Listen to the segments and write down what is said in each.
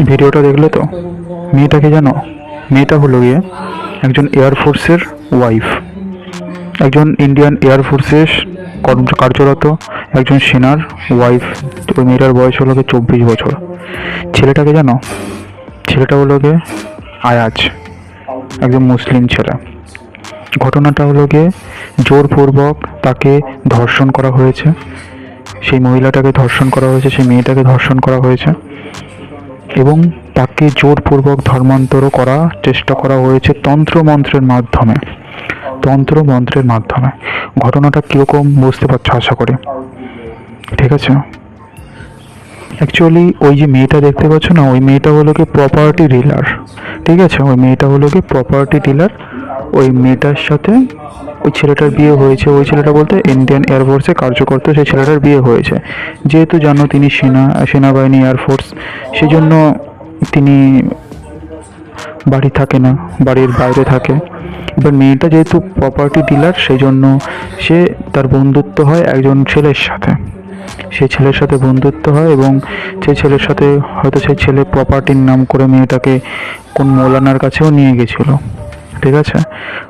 ভিডিওটা দেখলে তো? মেয়েটা কি জানো? মেয়েটা হলো গিয়ে একজন এয়ারফোর্সের ওয়াইফ, একজন ইন্ডিয়ান এয়ারফোর্সের কার্যরত একজন সেনার ওয়াইফ। ওই মেয়েটার বয়স হলো গিয়ে 24 বছর। ছেলেটাকে জানো? ছেলেটা হলো গিয়ে আয়াজ, একজন মুসলিম ছেলে। ঘটনাটা হলো গিয়ে জোরপূর্বক তাকে ধর্ষণ করা হয়েছে, সেই মহিলাটাকে ধর্ষণ করা হয়েছে, সেই মেয়েটাকে ধর্ষণ করা হয়েছে এবং তাকে জোরপূর্বক ধর্মান্তরও করার চেষ্টা করা হয়েছে তন্ত্রমন্ত্রের মাধ্যমে। তন্ত্রমন্ত্রের মাধ্যমে। ঘটনাটা কীরকম বুঝতে পারছো আশা করি, ঠিক আছে? অ্যাকচুয়ালি ওই যে মেয়েটা দেখতে পাচ্ছ না, ওই মেয়েটা হলো কি প্রপার্টি ডিলার, ঠিক আছে? ওই মেয়েটা হলো কি প্রপার্টি ডিলার। ওই মেয়েটার সাথে ওই ছেলেটার বিয়ে হয়েছে। ওই ছেলেটা বলতে ইন্ডিয়ান এয়ারফোর্সে কার্য করতো, সেই ছেলেটার বিয়ে হয়েছে। যেহেতু জানো তিনি সেনাবাহিনী এয়ারফোর্স, সেই জন্য তিনি বাড়ি থাকে না, বাড়ির বাইরে থাকে। এবার মেয়েটা যেহেতু প্রপার্টি ডিলার, সেই জন্য সে তার বন্ধুত্ব হয় একজন ছেলের সাথে। সেই ছেলের সাথে বন্ধুত্ব হয় এবং সেই ছেলের সাথে হয়তো সেই ছেলে প্রপার্টির নাম করে মেয়েটাকে কোন মৌলানার কাছেও নিয়ে গেছিলো, ঠিক আছে?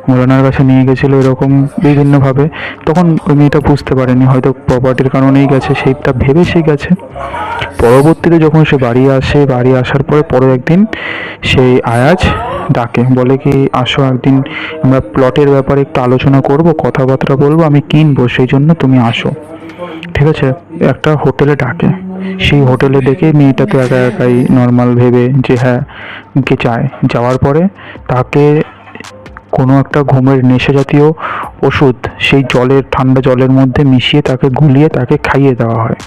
মৌলানার কাছে নিয়ে গেছিলো এরকম বিভিন্নভাবে। তখন ওই মেয়েটা বুঝতে পারেনি, হয়তো প্রপার্টির কারণেই গেছে, সেইটা ভেবে সে গেছে। পরবর্তীতে যখন সে বাড়ি আসে, বাড়ি আসার পরে একদিন সেই আয়াজ ডাকে, বলে কি আসো একদিন আমরা প্লটের ব্যাপারে একটু আলোচনা করব, কথাবার্তা বলবো, আমি কিনবো, সেই জন্য তুমি আসো, ঠিক আছে? একটা হোটেলে ডাকে। সেই হোটেলে ডেকে মেয়েটা তো একা একাই নর্মাল ভেবে যে হ্যাঁ যায়। যাওয়ার পরে তাকে কোনো একটা ঘুমের নেশা জাতীয় ওষুধ সেই ঠান্ডা জলের মধ্যে মিশিয়ে তাকে গুলিয়ে তাকে খাইয়ে দেওয়া হয়।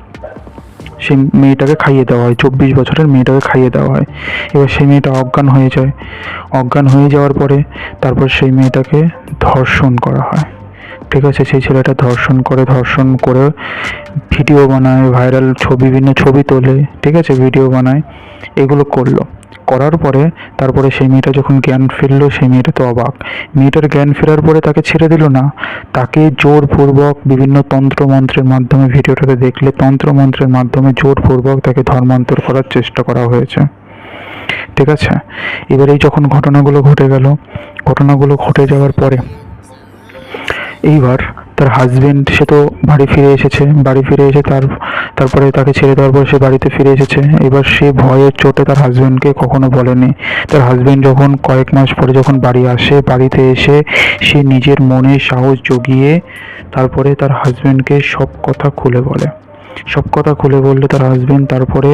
সেই মেয়েটাকে খাইয়ে দেওয়া হয়, 24 বছরের মেয়েটাকে খাইয়ে দেওয়া হয়। এবার সেই মেয়েটা অজ্ঞান হয়ে যায়। অজ্ঞান হয়ে যাওয়ার পরে তারপর সেই মেয়েটাকে ধর্ষণ করা হয়, ঠিক আছে? সেই ছেলেটা ধর্ষণ করে ভিডিও বানায়, ভাইরাল বিভিন্ন ছবি তোলে, ঠিক আছে? ভিডিও বানায়, এগুলো করার পরে তারপরে সেই মেয়েটা যখন জ্ঞান ফিরলো, সেই মেয়েটা তো অবাক। মেয়েটার জ্ঞান ফেরার পরে তাকে ছেড়ে দিল না, তাকে জোরপূর্বক বিভিন্ন তন্ত্রমন্ত্রের মাধ্যমে, ভিডিওটাতে দেখলে তন্ত্রমন্ত্রের মাধ্যমে জোরপূর্বক তাকে ধর্মান্তর করার চেষ্টা করা হয়েছে, ঠিক আছে? এবার এই যখন ঘটনাগুলো ঘটে যাওয়ার পরে এইবার তার হাজবেন্ড, সে তো বাড়ি ফিরে এসে তারপরে তাকে ছেড়ে দেওয়ার পর সে বাড়িতে ফিরে এসেছে। এবার সে ভয়ের চোটে তার হাজবেন্ডকে কখনো বলেনি। তার হাজবেন্ড যখন কয়েক মাস পরে যখন বাড়ি আসে, বাড়িতে এসে সে নিজের মনে সাহস জুগিয়ে তারপরে তার হাজবেন্ডকে সব কথা খুলে বলে। সব কথা খুলে বললে তার হাজবেন্ড তারপরে